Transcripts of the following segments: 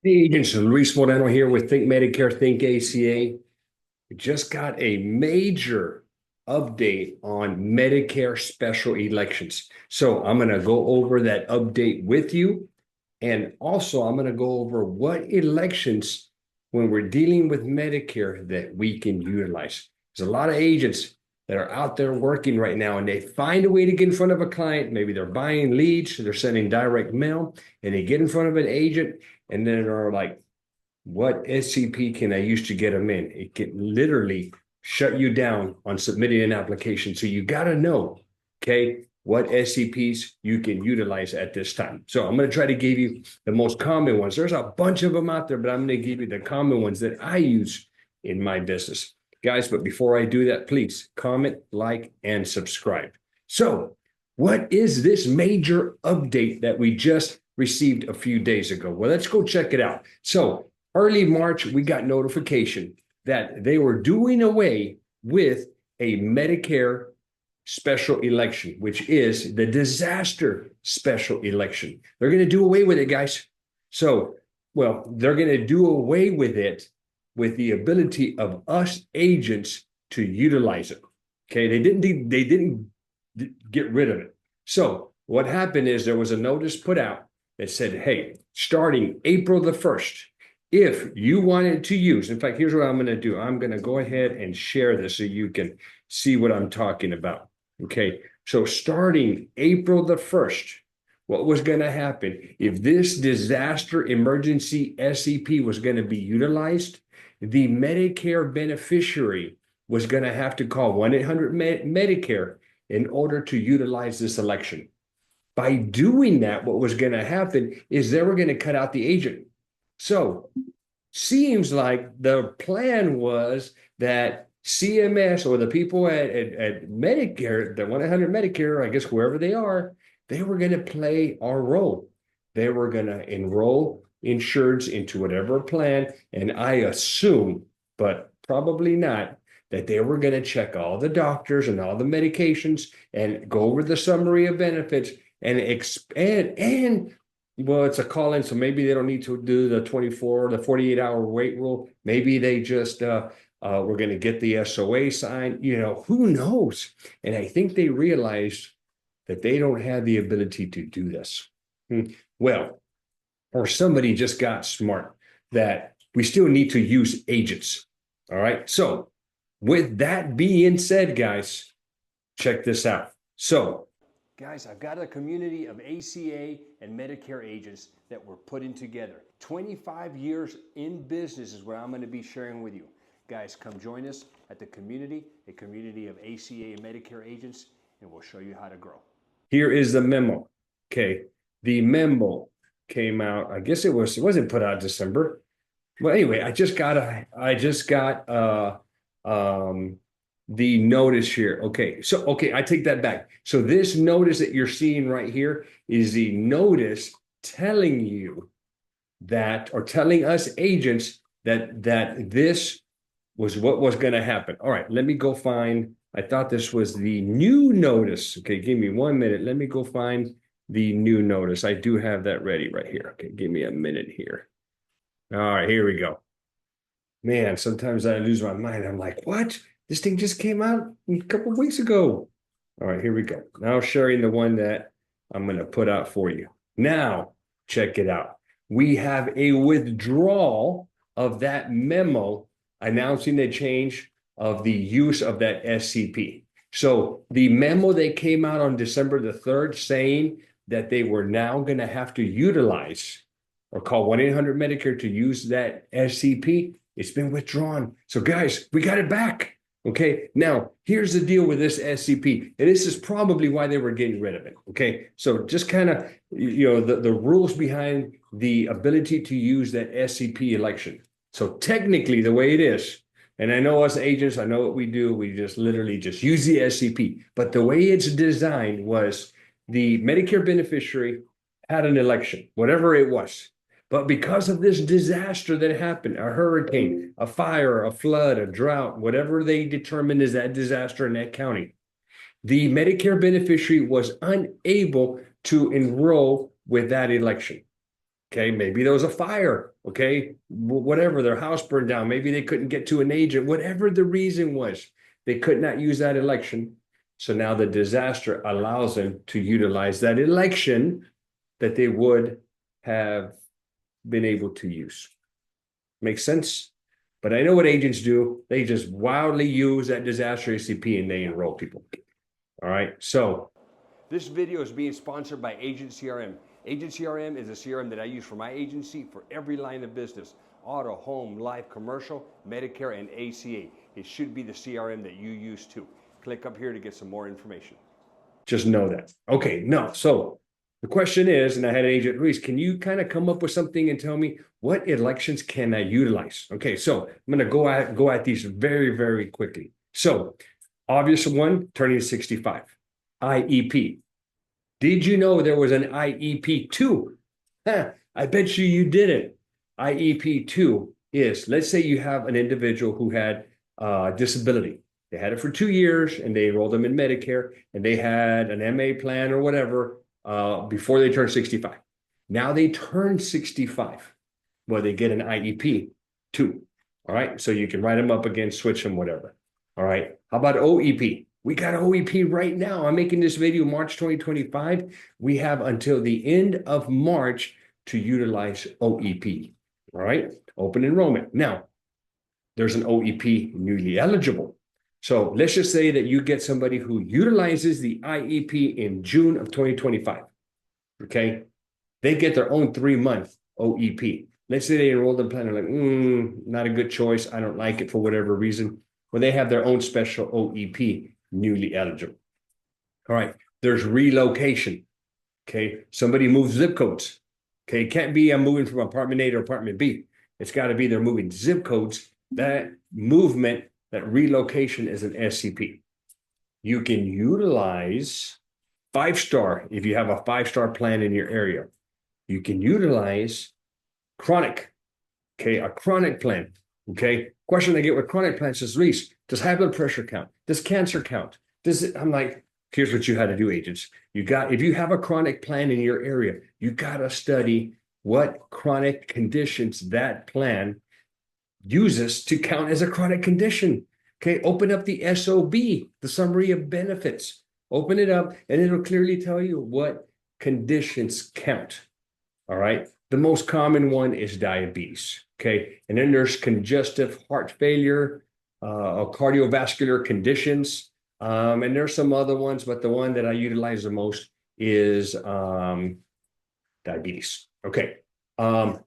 The agents, Luis Moreno here with Think Medicare, Think ACA. We just got a major update on Medicare special elections. So I'm going to go over that update with you. And also, I'm going to go over what elections, when we're dealing with Medicare, that we can utilize. There's a lot of agents that are out there working right now, and they find a way to get in front of a client. Maybe they're buying leads, they're sending direct mail, and they get in front of an agent, and then they're like, what SCP can I use to get them in? It can literally shut you down on submitting an application. So you got to know, okay, what SCPs you can utilize at this time. So I'm going to try to give you the most common ones. There's a bunch of them out there, but I'm going to give you the common ones that I use in my business. Guys, but before I do that, please comment, like, and subscribe. So what is this major update that we just received a few days ago? Well, let's go check it out. So early March, we got notification that they were doing away with a Medicare special election, which is the disaster special election. They're going to do away with it, guys. So, well, they're going to do away with it with the ability of us agents to utilize it. Okay, they didn't get rid of it. So what happened is there was a notice put out that said, hey, starting April the 1st, if you wanted to use, in fact, here's what I'm going to do. I'm going to go ahead and share this so you can see what I'm talking about. Okay, so starting April the 1st, what was going to happen if this disaster emergency SEP was going to be utilized? The Medicare beneficiary was going to have to call 1-800-Medicare in order to utilize this election. By doing that, what was going to happen is they were going to cut out the agent. So seems like the plan was that CMS or the people at Medicare, the 1-800-Medicare, I guess whoever they are, they were going to play our role. They were going to enroll insureds into whatever plan. And I assume, but probably not, that they were going to check all the doctors and all the medications and go over the summary of benefits and expand. And well, it's a call-in, so maybe they don't need to do the 24 or the 48-hour wait rule. Maybe they just we're going to get the SOA signed. You know, who knows? And I think they realized that they don't have the ability to do this. Well, or somebody just got smart that we still need to use agents. All right. So with that being said, guys, check this out. So, guys, I've got a community of ACA and Medicare agents that we're putting together. 25 years in business is what I'm going to be sharing with you. Guys, come join us at the community, a community of ACA and Medicare agents, and we'll show you how to grow. Here is the memo. Okay. The memo came out, I guess it wasn't put out December. Well, anyway, I just got the notice here. Okay, so I take that back. So this notice that you're seeing right here is the notice telling you that, or telling us agents that this was what was going to happen. All right, let me go find. I thought this was the new notice. Okay, give me 1 minute. Let me go find the new notice. I do have that ready right here. Okay, give me a minute here. All right, here we go. Man, sometimes I lose my mind. I'm like, what? This thing just came out a couple of weeks ago. All right, here we go. Now sharing the one that I'm going to put out for you. Now, check it out. We have a withdrawal of that memo announcing the change of the use of that SCP. So the memo that came out on December the 3rd saying that they were now going to have to utilize or call 1-800-Medicare to use that SCP, it's been withdrawn. So guys, we got it back. Okay, now here's the deal with this SCP, and this is probably why they were getting rid of it. Okay, so just kind of, the rules behind the ability to use that SCP election. So technically the way it is, and I know us agents, I know what we do, we just literally just use the SCP, but the way it's designed was the Medicare beneficiary had an election, whatever it was. But because of this disaster that happened, a hurricane, a fire, a flood, a drought, whatever they determined is that disaster in that county, the Medicare beneficiary was unable to enroll with that election. Okay, maybe there was a fire. Okay, whatever, their house burned down. Maybe they couldn't get to an agent. Whatever the reason was, they could not use that election. So now the disaster allows them to utilize that election that they would have been able to use. Makes sense? But I know what agents do. They just wildly use that disaster SEP and they enroll people. All right. So this video is being sponsored by Agent CRM. Agent CRM is a CRM that I use for my agency for every line of business: auto, home, life, commercial, Medicare, and ACA. It should be the CRM that you use too. Click up here to get some more information. Just know that. Okay, no. So the question is, and I had Agent Luis, can you kind of come up with something and tell me what elections can I utilize? Okay, so I'm going to go at these very, very quickly. So obvious one, turning 65. IEP. Did you know there was an IEP 2? I bet you didn't. IEP 2 is, let's say you have an individual who had disability. They had it for 2 years and they enrolled them in Medicare and they had an MA plan or whatever before they turned 65. Now they turn 65. Well, they get an IEP 2. All right. So you can write them up again, switch them, whatever. All right. How about OEP? We got OEP right now. I'm making this video March 2025. We have until the end of March to utilize OEP. All right. Open enrollment. Now, there's an OEP newly eligible. So let's just say that you get somebody who utilizes the IEP in June of 2025. Okay. They get their own 3-month OEP. Let's say they enrolled in the plan. They're like, not a good choice. I don't like it for whatever reason. Well, they have their own special OEP newly eligible. All right. There's relocation. Okay. Somebody moves zip codes. Okay. It can't be I'm moving from apartment A to apartment B. It's got to be they're moving zip codes. That movement, that relocation is an SEP. You can utilize 5-star if you have a 5-star plan in your area. You can utilize chronic. Okay. A chronic plan. Okay. Question I get with chronic plans is, Reese, does high blood pressure count? Does cancer count? I'm like, here's what you had to do, agents. If you have a chronic plan in your area, you got to study what chronic conditions that plan uses to count as a chronic condition. Okay. Open up the SOB, the summary of benefits. Open it up and it'll clearly tell you what conditions count. All right. The most common one is diabetes. Okay. And then there's congestive heart failure, cardiovascular conditions. And there's some other ones, but the one that I utilize the most is diabetes. Okay. Now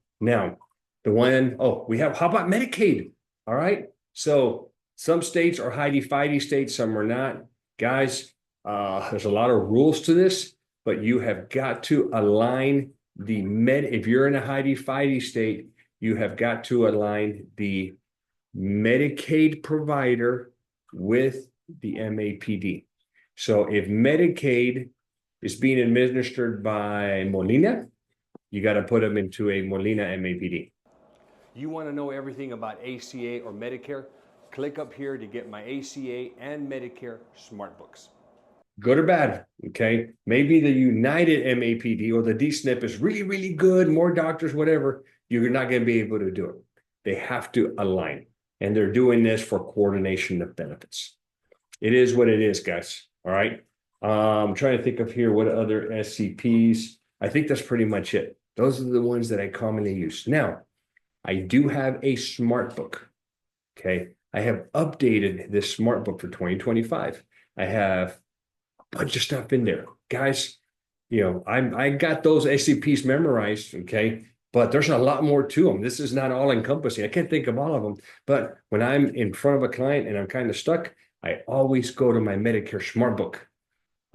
the one, how about Medicaid? All right. So some states are hidey-fighty states, some are not. Guys, there's a lot of rules to this, but you have got to align if you're in a hidey-fighty state, you have got to align the Medicaid provider with the MAPD. So if Medicaid is being administered by Molina, you got to put them into a Molina MAPD. You want to know everything about ACA or Medicare? Click up here to get my ACA and Medicare smart books. Good or bad, okay? Maybe the United MAPD or the DSNP is really, really good, more doctors, whatever. You're not going to be able to do it. They have to align, and they're doing this for coordination of benefits. It is what it is, guys, all right? I'm trying to think of here what other SCPs. I think that's pretty much it. Those are the ones that I commonly use. Now, I do have a smart book, okay? I have updated this smart book for 2025. I have bunch of stuff in there, guys. I got those SCPs memorized, okay, but there's a lot more to them. This is not all encompassing. I can't think of all of them, but when I'm in front of a client and I'm kind of stuck, I always go to my Medicare smart book.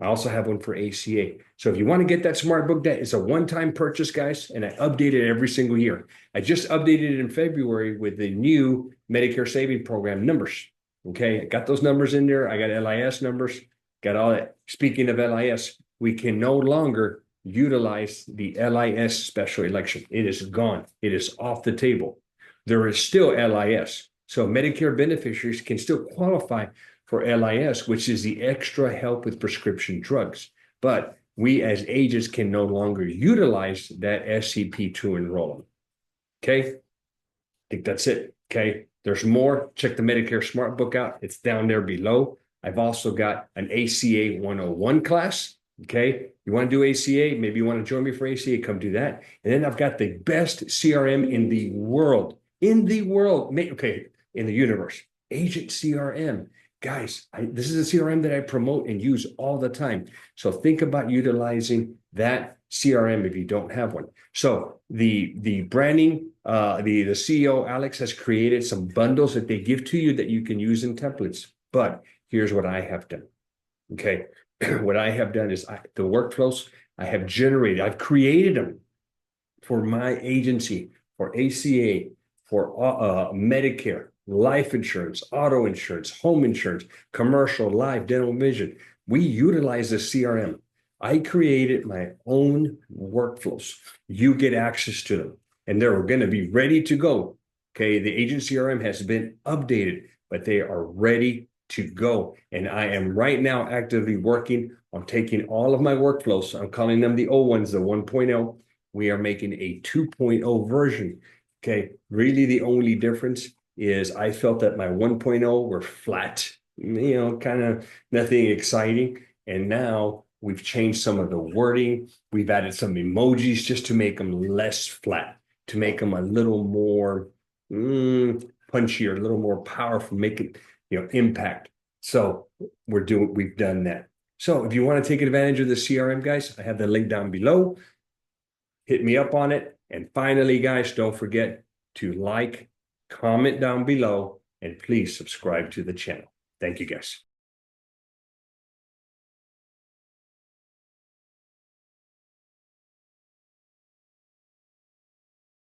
I also have one for ACA. So if you want to get that smart book, that is a one-time purchase, guys, and I update it every single year. I just updated it in February with the new Medicare saving program numbers. Okay, I got those numbers in there. I got LIS numbers. Got all that. Speaking of LIS, we can no longer utilize the LIS special election. It is gone. It is off the table. There is still LIS. So Medicare beneficiaries can still qualify for LIS, which is the extra help with prescription drugs. But we as agents can no longer utilize that SEP to enroll them. Okay. I think that's it. Okay. There's more. Check the Medicare Smart Book out. It's down there below. I've also got an ACA 101 class. Okay. You want to do ACA? Maybe you want to join me for ACA, come do that. And then I've got the best CRM in the world, okay, in the universe, Agent CRM. Guys, this is a CRM that I promote and use all the time. So think about utilizing that CRM if you don't have one. So the branding, the CEO, Alex, has created some bundles that they give to you that you can use in templates. But here's what I have done. Okay. What I have done is the workflows I have generated, I've created them for my agency, for ACA, for Medicare, life insurance, auto insurance, home insurance, commercial, life, dental, vision. We utilize the CRM. I created my own workflows. You get access to them, and they're going to be ready to go. Okay, the agent CRM has been updated, but they are ready to go. And I am right now actively working on taking all of my workflows. I'm calling them the old ones, the 1.0. We are making a 2.0 version. Okay, really the only difference is I felt that my 1.0 were flat, kind of nothing exciting. And now we've changed some of the wording. We've added some emojis just to make them less flat, to make them a little more punchier, a little more powerful, make it, impact. So we've done that. So if you want to take advantage of the CRM, guys, I have the link down below. Hit me up on it. And finally, guys, don't forget to like, comment down below, and please subscribe to the channel. Thank you, guys.